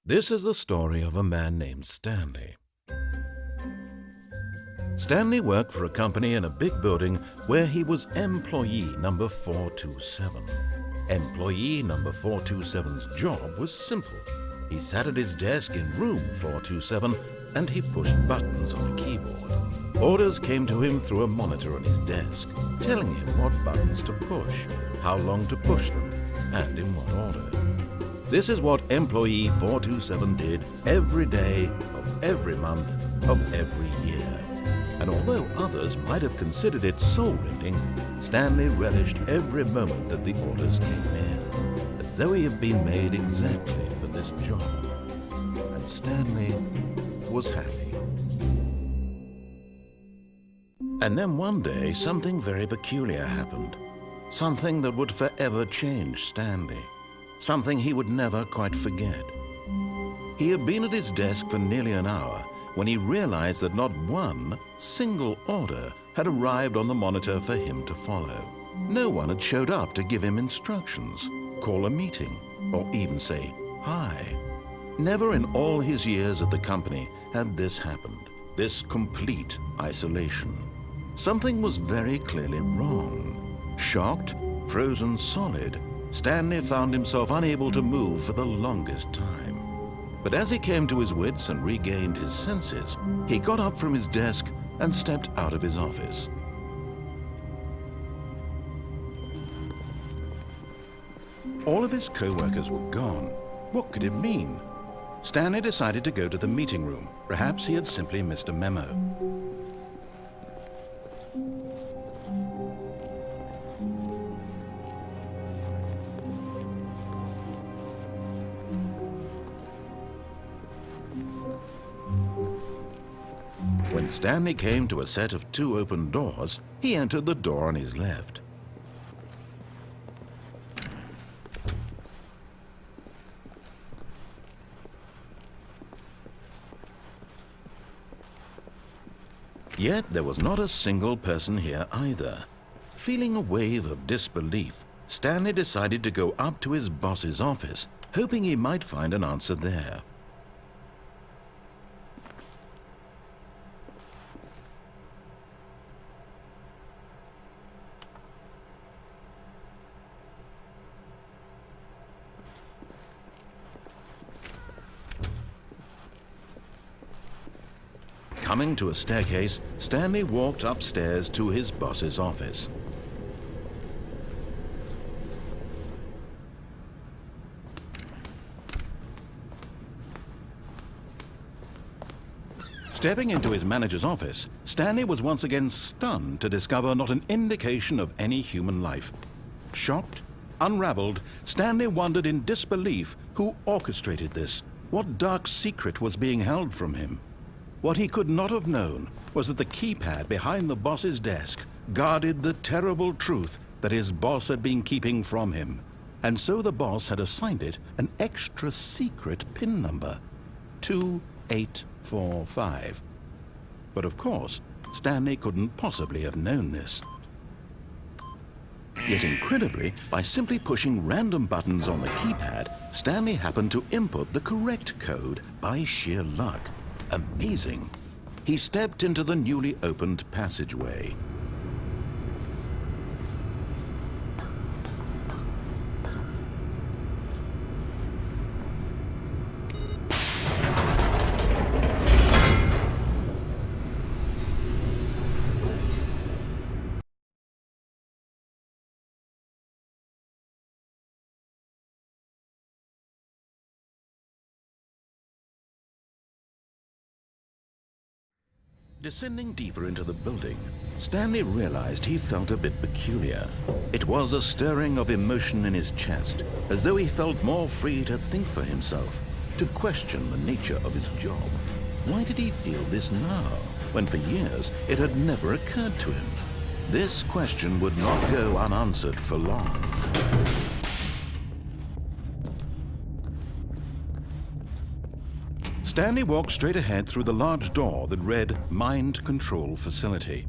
This is the story of a man named Stanley. Stanley worked for a company in a big building where he was employee number 427. Employee number 427's job was simple. He sat at his desk in room 427 and he pushed buttons on a keyboard. Orders came to him through a monitor on his desk, telling him what buttons to push, how long to push them, and in what order. This is what employee 427 did every day of every month of every year. And although others might have considered it soul-rending, Stanley relished every moment that the orders came in, as though he had been made exactly for this job. And Stanley was happy. And then one day, something very peculiar happened. Something that would forever change Stanley. Something he would never quite forget. He had been at his desk for nearly an hour when he realized that not one single order had arrived on the monitor for him to follow. No one had showed up to give him instructions, call a meeting, or even say hi. Never in all his years at the company had this happened, this complete isolation. Something was very clearly wrong. Shocked, frozen solid, Stanley found himself unable to move for the longest time. But as he came to his wits and regained his senses, he got up from his desk and stepped out of his office. All of his co-workers were gone. What could it mean? Stanley decided to go to the meeting room. Perhaps he had simply missed a memo. When Stanley came to a set of 2 open doors, he entered the door on his left. Yet there was not a single person here either. Feeling a wave of disbelief, Stanley decided to go up to his boss's office, hoping he might find an answer there. Coming to a staircase, Stanley walked upstairs to his boss's office. Stepping into his manager's office, Stanley was once again stunned to discover not an indication of any human life. Shocked, unraveled, Stanley wondered in disbelief who orchestrated this, what dark secret was being held from him. What he could not have known was that the keypad behind the boss's desk guarded the terrible truth that his boss had been keeping from him. And so the boss had assigned it an extra secret PIN number, 2845. But of course, Stanley couldn't possibly have known this. Yet incredibly, by simply pushing random buttons on the keypad, Stanley happened to input the correct code by sheer luck. Amazing. He stepped into the newly opened passageway. Descending deeper into the building, Stanley realized he felt a bit peculiar. It was a stirring of emotion in his chest, as though he felt more free to think for himself, to question the nature of his job. Why did he feel this now, when for years it had never occurred to him? This question would not go unanswered for long. Stanley walked straight ahead through the large door that read Mind Control Facility.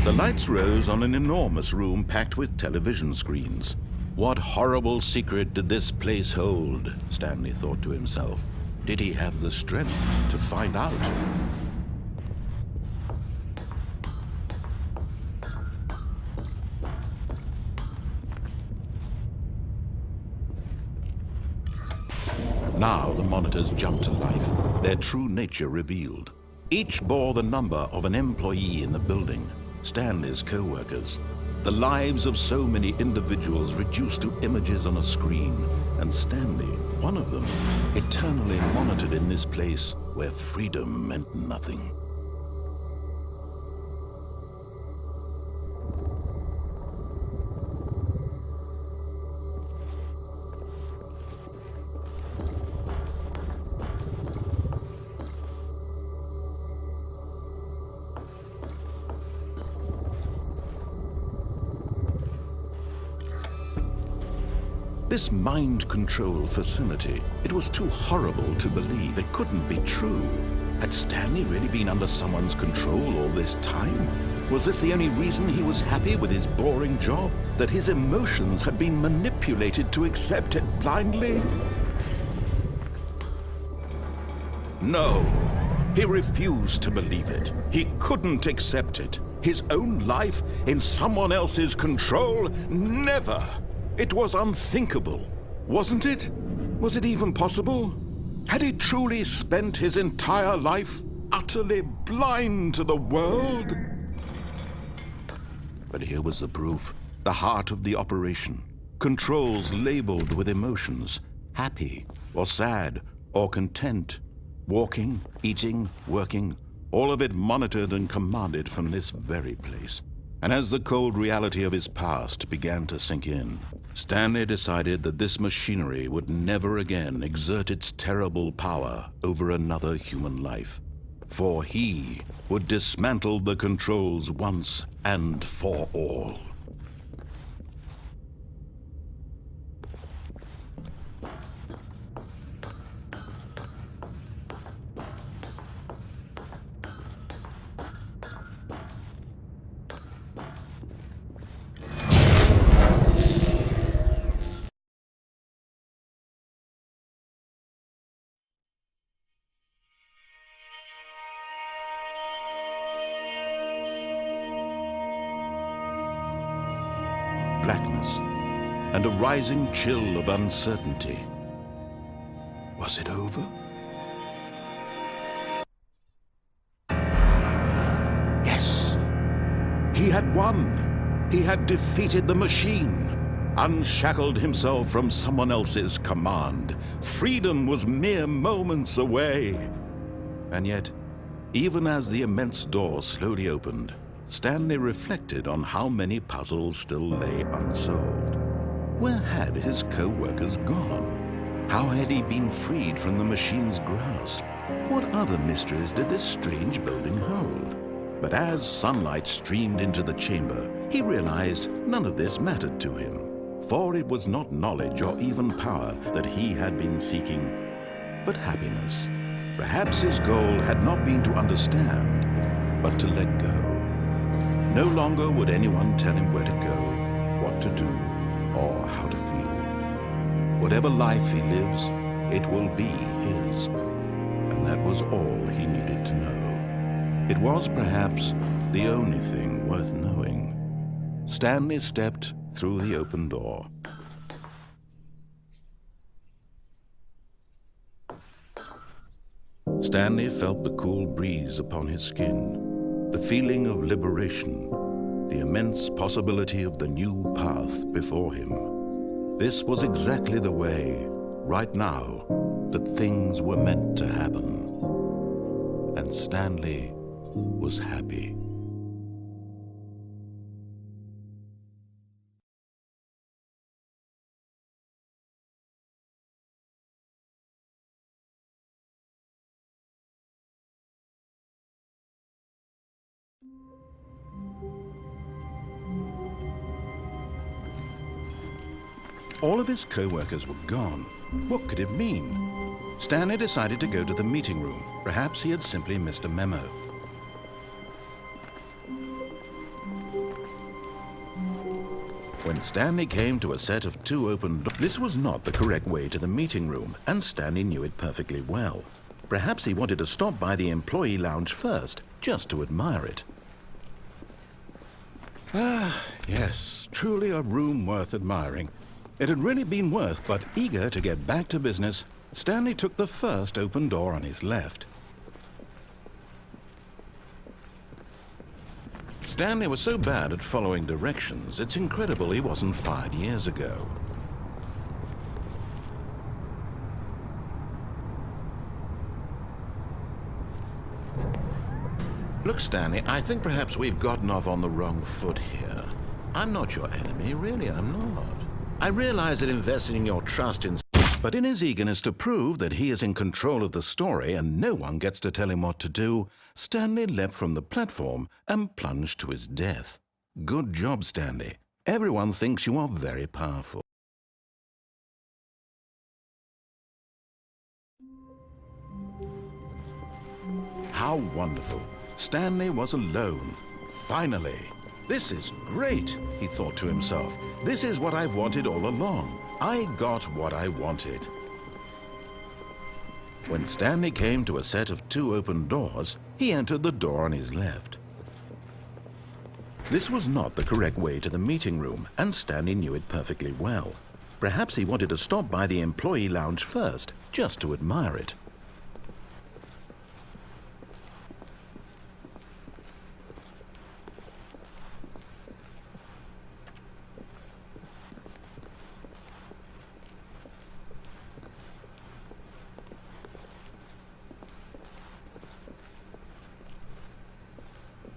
The lights rose on an enormous room packed with television screens. What horrible secret did this place hold? Stanley thought to himself. Did he have the strength to find out? Now the monitors jumped to life, their true nature revealed. Each bore the number of an employee in the building, Stanley's co-workers. The lives of so many individuals reduced to images on a screen, and Stanley, one of them, eternally monitored in this place where freedom meant nothing. This mind control facility, it was too horrible to believe. It couldn't be true. Had Stanley really been under someone's control all this time? Was this the only reason he was happy with his boring job? That his emotions had been manipulated to accept it blindly? No, he refused to believe it. He couldn't accept it. His own life in someone else's control? Never! It was unthinkable, wasn't it? Was it even possible? Had he truly spent his entire life utterly blind to the world? But here was the proof, the heart of the operation. Controls labeled with emotions, happy or sad or content. Walking, eating, working, all of it monitored and commanded from this very place. And as the cold reality of his past began to sink in, Stanley decided that this machinery would never again exert its terrible power over another human life. For he would dismantle the controls once and for all. Blackness, and a rising chill of uncertainty. Was it over? Yes! He had won! He had defeated the machine, unshackled himself from someone else's command. Freedom was mere moments away. And yet, even as the immense door slowly opened, Stanley reflected on how many puzzles still lay unsolved. Where had his co-workers gone? How had he been freed from the machine's grasp? What other mysteries did this strange building hold? But as sunlight streamed into the chamber, he realized none of this mattered to him, for it was not knowledge or even power that he had been seeking, but happiness. Perhaps his goal had not been to understand, but to let go. No longer would anyone tell him where to go, what to do, or how to feel. Whatever life he lives, it will be his. And that was all he needed to know. It was perhaps the only thing worth knowing. Stanley stepped through the open door. Stanley felt the cool breeze upon his skin. The feeling of liberation, the immense possibility of the new path before him. This was exactly the way, right now, that things were meant to happen. And Stanley was happy. All of his co-workers were gone. What could it mean? Stanley decided to go to the meeting room. Perhaps he had simply missed a memo. When Stanley came to a set of two open doors, this was not the correct way to the meeting room, and Stanley knew it perfectly well. Perhaps he wanted to stop by the employee lounge first, just to admire it. Ah, yes, truly a room worth admiring. It had really been worth, but eager to get back to business, Stanley took the first open door on his left. Stanley was so bad at following directions, it's incredible he wasn't fired years ago. Look, Stanley, I think perhaps we've gotten off on the wrong foot here. I'm not your enemy, really, I'm not. I realize that investing your trust in... But in his eagerness to prove that he is in control of the story and no one gets to tell him what to do, Stanley leapt from the platform and plunged to his death. Good job, Stanley. Everyone thinks you are very powerful. How wonderful. Stanley was alone. Finally. This is great, he thought to himself. This is what I've wanted all along. I got what I wanted. When Stanley came to a set of two open doors, he entered the door on his left. This was not the correct way to the meeting room, and Stanley knew it perfectly well. Perhaps he wanted to stop by the employee lounge first, just to admire it.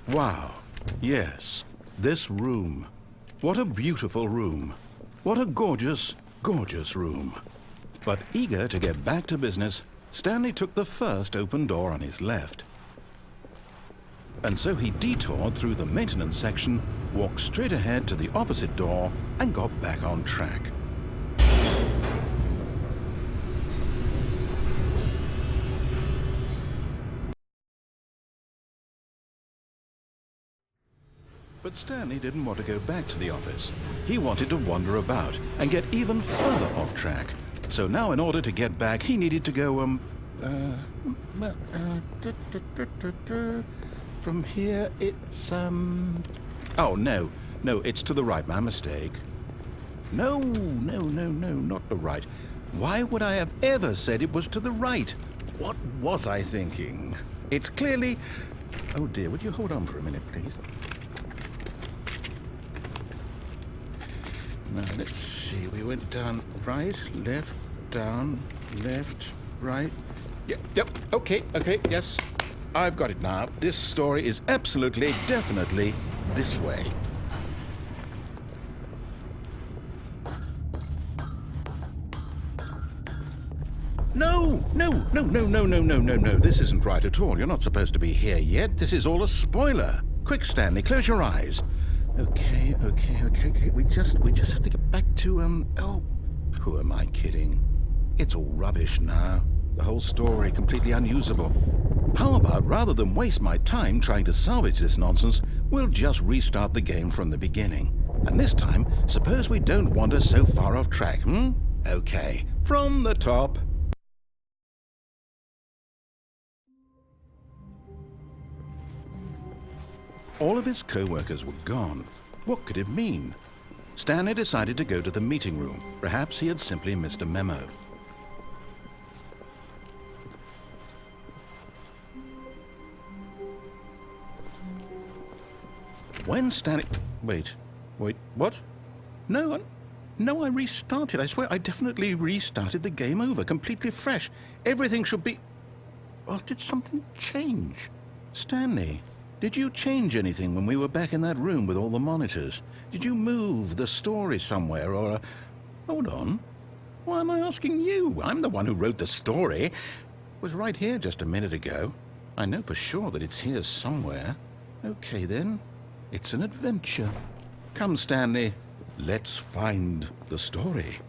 Wow, yes, this room. What a beautiful room. What a gorgeous, gorgeous room. But eager to get back to business, Stanley took the first open door on his left. And so he detoured through the maintenance section, walked straight ahead to the opposite door, and got back on track. But Stanley didn't want to go back to the office. He wanted to wander about and get even further off track. So now in order to get back, he needed to go, from here it's, oh, no, it's to the right, my mistake. No, not the right. Why would I have ever said it was to the right? What was I thinking? It's clearly... Oh dear, would you hold on for a minute, please? Now, let's see, we went down right, left, down, left, right. Yep, okay, yes. I've got it now. This story is absolutely, definitely this way. No, this isn't right at all. You're not supposed to be here yet. This is all a spoiler. Quick, Stanley, close your eyes. Okay. We just have to get back to, oh, who am I kidding? It's all rubbish now. The whole story completely unusable. How about, rather than waste my time trying to salvage this nonsense, we'll just restart the game from the beginning. And this time, suppose we don't wander so far off track, Okay, from the top. All of his co-workers were gone. What could it mean? Stanley decided to go to the meeting room. Perhaps he had simply missed a memo. When Stanley... Wait, what? No, I restarted. I swear I definitely restarted the game over, completely fresh. Everything should be... Oh, did something change? Stanley... Did you change anything when we were back in that room with all the monitors? Did you move the story somewhere or... Hold on. Why am I asking you? I'm the one who wrote the story. It was right here just a minute ago. I know for sure that it's here somewhere. Okay, then. It's an adventure. Come, Stanley. Let's find the story.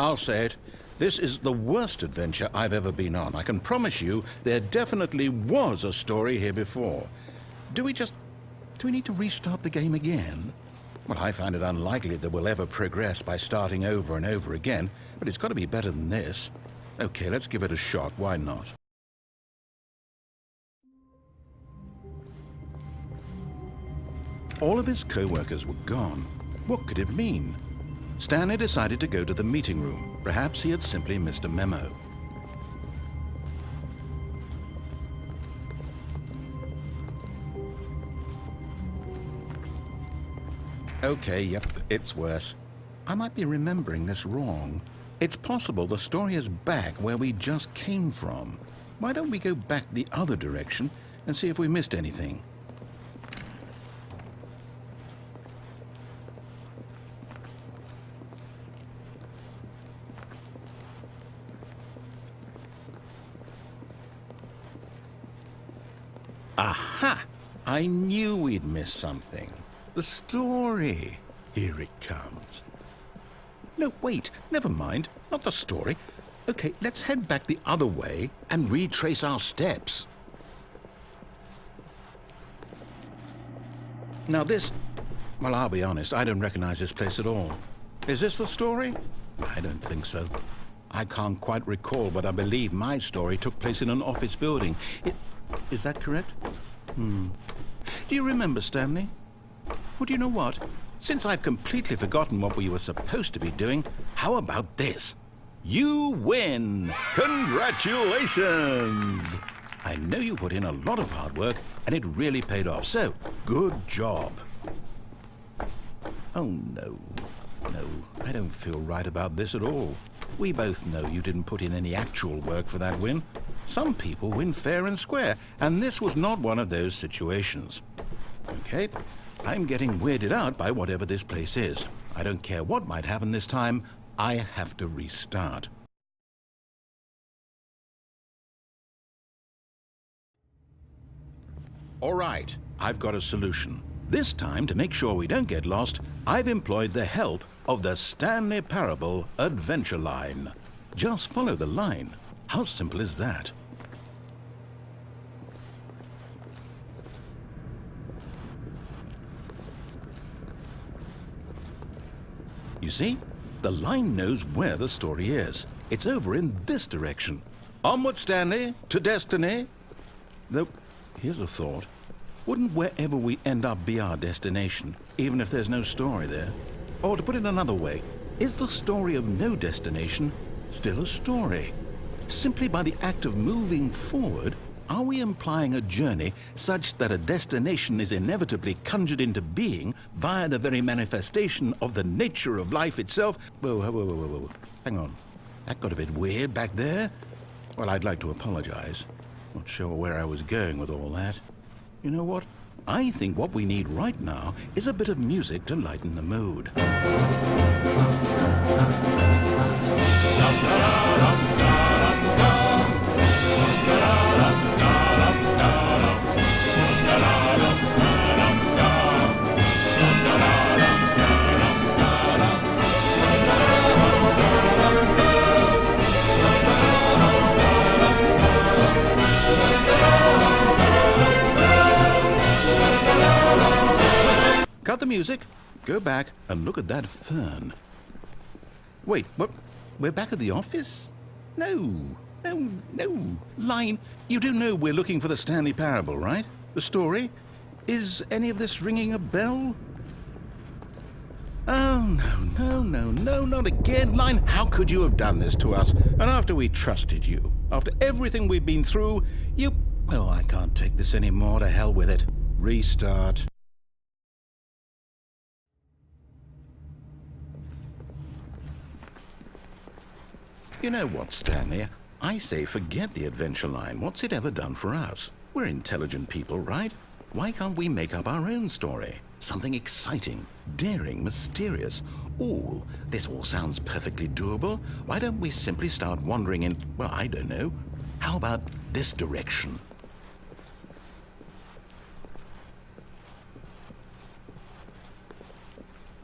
I'll say it. This is the worst adventure I've ever been on. I can promise you there definitely was a story here before. Do we need to restart the game again? Well, I find it unlikely that we'll ever progress by starting over and over again, but it's got to be better than this. Okay, let's give it a shot. Why not? All of his co-workers were gone. What could it mean? Stanley decided to go to the meeting room. Perhaps he had simply missed a memo. Okay, yep, it's worse. I might be remembering this wrong. It's possible the story is back where we just came from. Why don't we go back the other direction and see if we missed anything? Aha! I knew we'd missed something. The story. Here it comes. No, wait, never mind. Not the story. Okay, let's head back the other way and retrace our steps. Now this... Well, I'll be honest, I don't recognize this place at all. Is this the story? I don't think so. I can't quite recall, but I believe my story took place in an office building. Is that correct? Do you remember, Stanley? Well, do you know what? Since I've completely forgotten what we were supposed to be doing, how about this? You win! Congratulations! I know you put in a lot of hard work, and it really paid off, so good job. Oh, no. No, I don't feel right about this at all. We both know you didn't put in any actual work for that win. Some people win fair and square, and this was not one of those situations. Okay, I'm getting weirded out by whatever this place is. I don't care what might happen this time. I have to restart. All right, I've got a solution. This time, to make sure we don't get lost, I've employed the help of the Stanley Parable adventure line. Just follow the line. How simple is that? You see? The line knows where the story is. It's over in this direction. Onward, Stanley, to destiny. Though, here's a thought. Wouldn't wherever we end up be our destination, even if there's no story there? Or to put it another way, is the story of no destination still a story? Simply by the act of moving forward, are we implying a journey such that a destination is inevitably conjured into being via the very manifestation of the nature of life itself? Whoa. Hang on. That got a bit weird back there. Well, I'd like to apologize. Not sure where I was going with all that. You know what? I think what we need right now is a bit of music to lighten the mood. Cut the music, go back and look at that fern. Wait, what? We're back at the office? No. Line, you do know we're looking for the Stanley Parable, right? The story? Is any of this ringing a bell? Oh, no, not again. Line, how could you have done this to us? And after we trusted you, after everything we've been through, you... Oh, I can't take this anymore. To hell with it. Restart. You know what, Stanley? I say forget the adventure line. What's it ever done for us? We're intelligent people, right? Why can't we make up our own story? Something exciting, daring, mysterious. Ooh, this all sounds perfectly doable. Why don't we simply start wandering in, well, I don't know. How about this direction?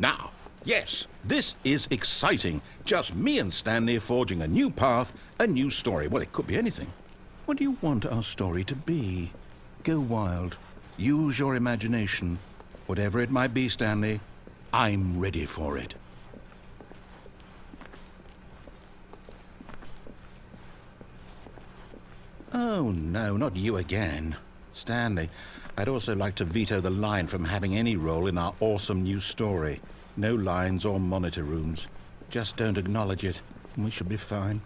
Now, Yes, this is exciting. Just me and Stanley forging a new path, a new story. Well, it could be anything. What do you want our story to be? Go wild. Use your imagination. Whatever it might be, Stanley, I'm ready for it. Oh, no, not you again. Stanley, I'd also like to veto the line from having any role in our awesome new story. No lines or monitor rooms. Just don't acknowledge it, and we should be fine.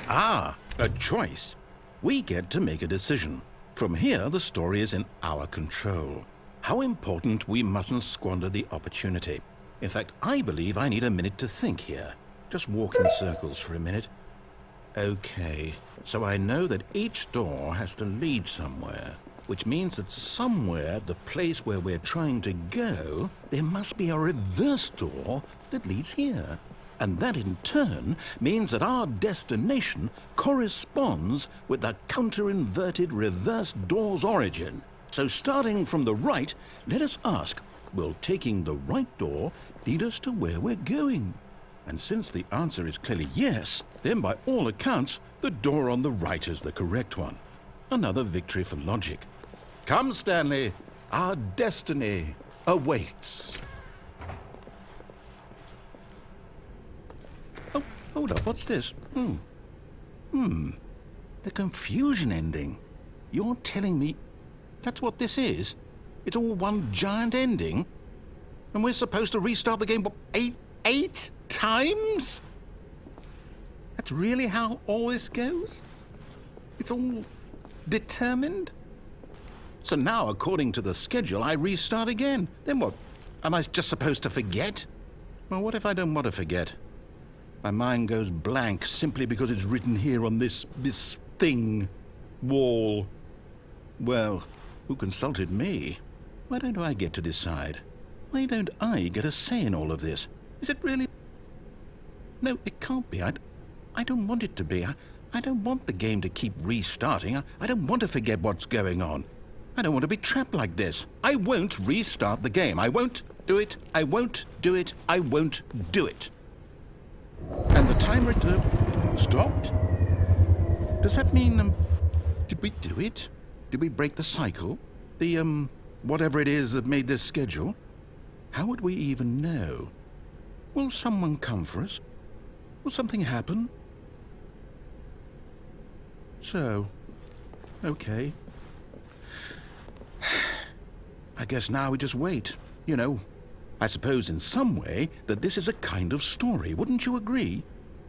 Ah, a choice. We get to make a decision. From here, the story is in our control. How important we mustn't squander the opportunity. In fact, I believe I need a minute to think here. Just walk in circles for a minute. Okay, so I know that each door has to lead somewhere, which means that somewhere at the place where we're trying to go, there must be a reverse door that leads here. And that in turn means that our destination corresponds with the counter-inverted reverse door's origin. So starting from the right, let us ask, will taking the right door lead us to where we're going? And since the answer is clearly yes, then by all accounts, the door on the right is the correct one. Another victory for logic. Come, Stanley, our destiny awaits. Oh, hold up, what's this? The confusion ending. You're telling me that's what this is? It's all one giant ending? And we're supposed to restart the game, what, eight times? That's really how all this goes? It's all determined? So now, according to the schedule, I restart again. Then what? Am I just supposed to forget? Well, what if I don't want to forget? My mind goes blank simply because it's written here on this thing, wall. Well, who consulted me? Why don't I get to decide? Why don't I get a say in all of this? Is it really? No, it can't be. I don't want it to be. I don't want the game to keep restarting. I don't want to forget what's going on. I don't want to be trapped like this. I won't restart the game. I won't do it. I won't do it. I won't do it. And the timer stopped? Does that mean, did we do it? Did we break the cycle? The, whatever it is that made this schedule? How would we even know? Will someone come for us? Will something happen? So, okay. I guess now we just wait, you know. I suppose in some way that this is a kind of story, wouldn't you agree?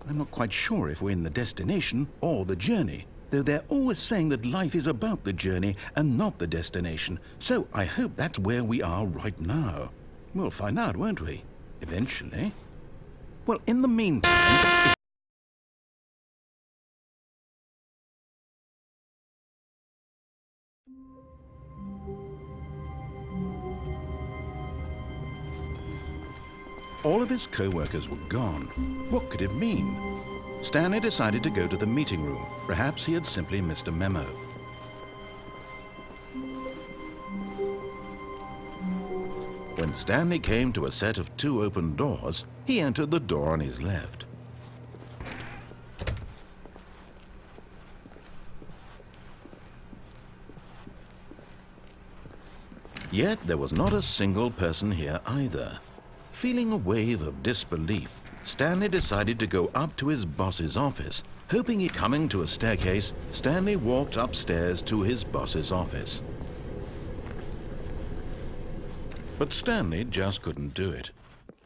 I'm not quite sure if we're in the destination or the journey, though they're always saying that life is about the journey and not the destination, so I hope that's where we are right now. We'll find out, won't we? Eventually. Well, in the meantime... All of his co-workers were gone. What could it mean? Stanley decided to go to the meeting room. Perhaps he had simply missed a memo. When Stanley came to a set of 2 open doors, he entered the door on his left. Yet there was not a single person here either. Feeling a wave of disbelief, Stanley decided to go up to his boss's office. Hoping he'd coming to a staircase, Stanley walked upstairs to his boss's office. But Stanley just couldn't do it.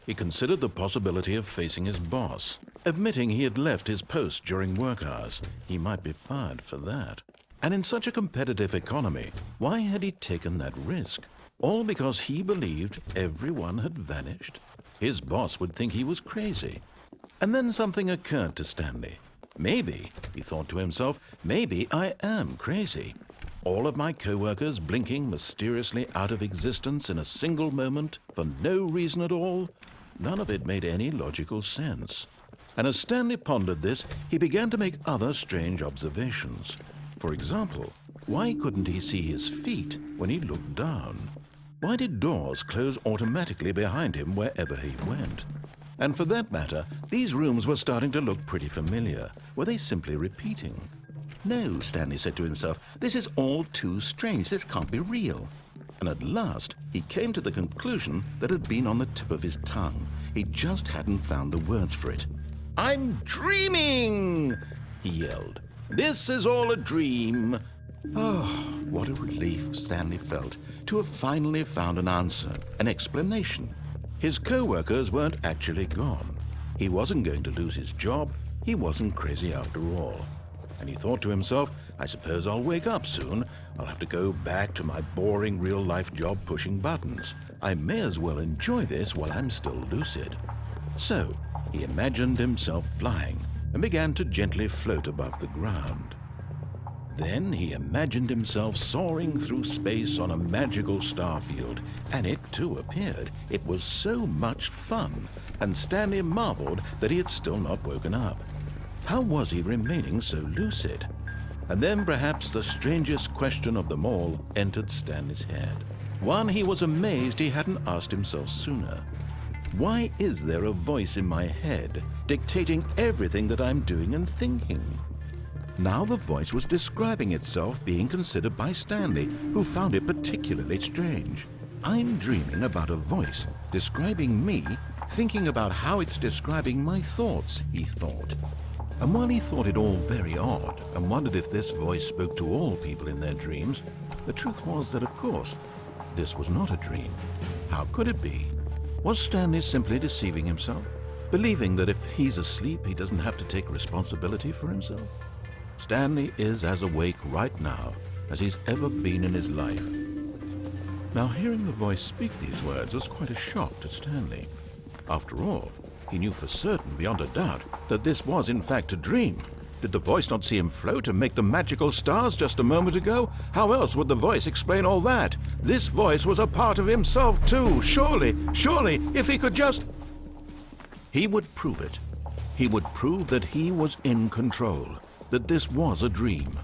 He considered the possibility of facing his boss. Admitting he had left his post during work hours, he might be fired for that. And in such a competitive economy, why had he taken that risk? All because he believed everyone had vanished? His boss would think he was crazy. And then something occurred to Stanley. Maybe, he thought to himself, maybe I am crazy. All of my co-workers blinking mysteriously out of existence in a single moment for no reason at all? None of it made any logical sense. And as Stanley pondered this, he began to make other strange observations. For example, why couldn't he see his feet when he looked down? Why did doors close automatically behind him wherever he went? And for that matter, these rooms were starting to look pretty familiar. Were they simply repeating? No, Stanley said to himself, this is all too strange. This can't be real. And at last, he came to the conclusion that had been on the tip of his tongue. He just hadn't found the words for it. "I'm dreaming!" he yelled. "This is all a dream." Oh, what a relief Stanley felt to have finally found an answer, an explanation. His co-workers weren't actually gone. He wasn't going to lose his job. He wasn't crazy after all. And he thought to himself, I suppose I'll wake up soon. I'll have to go back to my boring real-life job pushing buttons. I may as well enjoy this while I'm still lucid. So he imagined himself flying and began to gently float above the ground. Then he imagined himself soaring through space on a magical star field, and it too appeared. It was so much fun, and Stanley marveled that he had still not woken up. How was he remaining so lucid? And then perhaps the strangest question of them all entered Stanley's head. One he was amazed he hadn't asked himself sooner. Why is there a voice in my head dictating everything that I'm doing and thinking? Now the voice was describing itself being considered by Stanley, who found it particularly strange. I'm dreaming about a voice describing me, thinking about how it's describing my thoughts, he thought. And while he thought it all very odd and wondered if this voice spoke to all people in their dreams, the truth was that, of course, this was not a dream. How could it be? Was Stanley simply deceiving himself, believing that if he's asleep, he doesn't have to take responsibility for himself? Stanley is as awake right now as he's ever been in his life. Now, hearing the voice speak these words was quite a shock to Stanley. After all, he knew for certain, beyond a doubt, that this was in fact a dream. Did the voice not see him float and make the magical stars just a moment ago? How else would the voice explain all that? This voice was a part of himself too. Surely, if he could just... He would prove it. He would prove that he was in control, that this was a dream.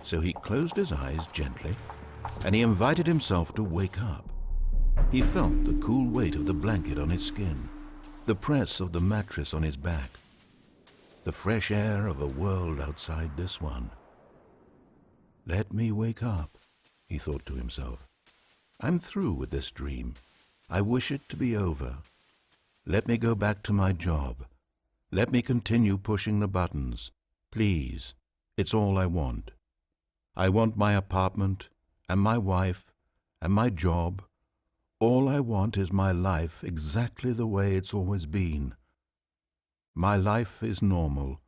So he closed his eyes gently, and he invited himself to wake up. He felt the cool weight of the blanket on his skin, the press of the mattress on his back, the fresh air of a world outside this one. Let me wake up, he thought to himself. I'm through with this dream. I wish it to be over. Let me go back to my job. Let me continue pushing the buttons. Please, it's all I want. I want my apartment and my wife and my job. All I want is my life exactly the way it's always been. My life is normal.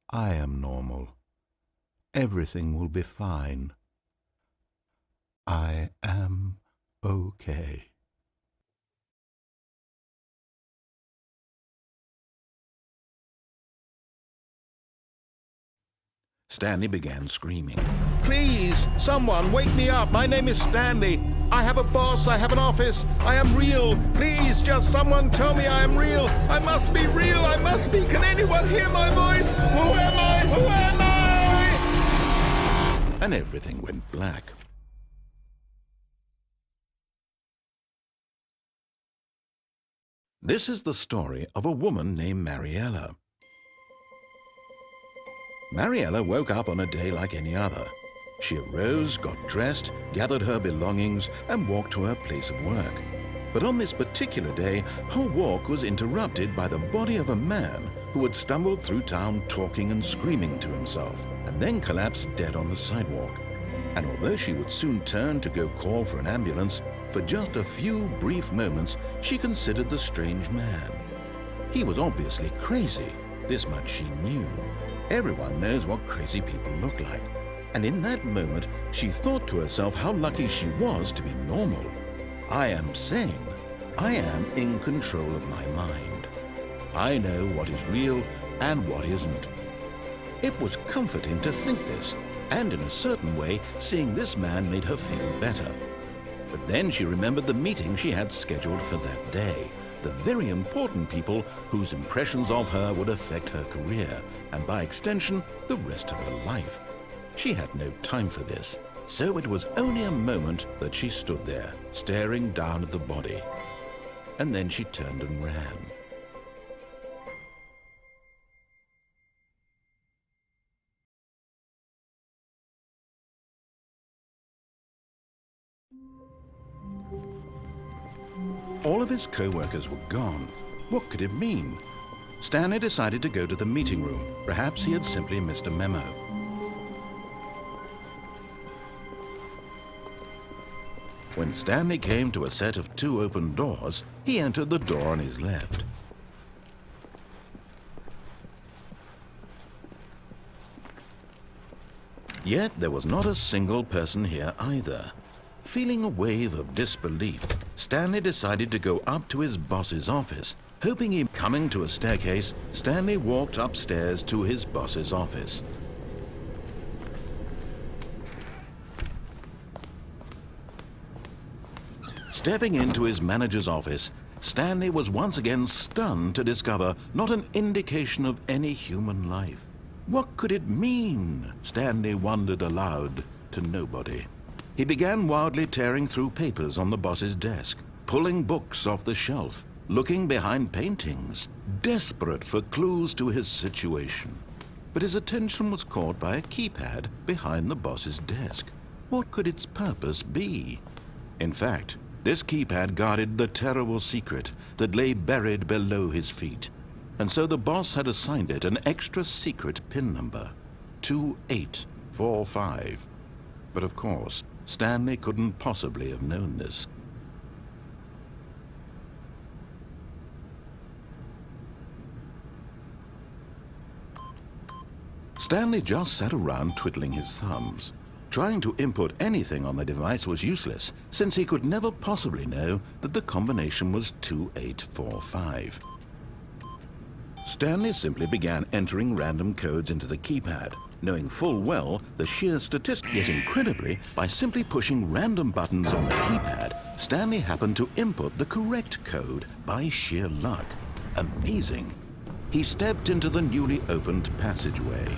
I am normal. Everything will be fine. I am okay. Stanley began screaming. Please, someone, wake me up. My name is Stanley. I have a boss. I have an office. I am real. Please, just someone tell me I am real. I must be real. I must be. Can anyone hear my voice? Who am I? Who am I? And everything went black. This is the story of a woman named Mariella. Mariella woke up on a day like any other. She arose, got dressed, gathered her belongings, and walked to her place of work. But on this particular day, her walk was interrupted by the body of a man who had stumbled through town talking and screaming to himself, and then collapsed dead on the sidewalk. And although she would soon turn to go call for an ambulance, for just a few brief moments she considered the strange man. He was obviously crazy. This much she knew. Everyone knows what crazy people look like. And in that moment, she thought to herself how lucky she was to be normal. I am sane. I am in control of my mind. I know what is real and what isn't. It was comforting to think this, and in a certain way, seeing this man made her feel better. But then she remembered the meeting she had scheduled for that day. The very important people whose impressions of her would affect her career, and by extension, the rest of her life. She had no time for this, so it was only a moment that she stood there, staring down at the body. And then she turned and ran. All of his co-workers were gone. What could it mean? Stanley decided to go to the meeting room. Perhaps he had simply missed a memo. When Stanley came to a set of 2 open doors, he entered the door on his left. Yet there was not a single person here either. Feeling a wave of disbelief, Stanley decided to go up to his boss's office. Hoping he coming to a staircase, Stanley walked upstairs to his boss's office. Stepping into his manager's office, Stanley was once again stunned to discover not an indication of any human life. What could it mean? Stanley wondered aloud to nobody. He began wildly tearing through papers on the boss's desk, pulling books off the shelf, looking behind paintings, desperate for clues to his situation. But his attention was caught by a keypad behind the boss's desk. What could its purpose be? In fact, this keypad guarded the terrible secret that lay buried below his feet. And so the boss had assigned it an extra secret PIN number, 2845. But of course, Stanley couldn't possibly have known this. Stanley just sat around twiddling his thumbs. Trying to input anything on the device was useless, since he could never possibly know that the combination was 2845. Stanley simply began entering random codes into the keypad, knowing full well the sheer statistic. Yet incredibly, by simply pushing random buttons on the keypad, Stanley happened to input the correct code by sheer luck. Amazing. He stepped into the newly opened passageway.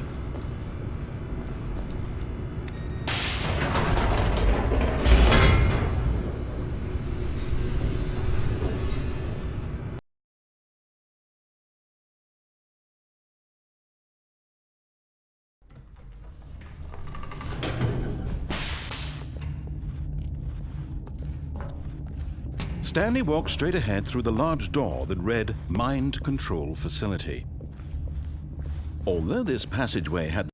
Stanley walked straight ahead through the large door that read Mind Control Facility. Although this passageway had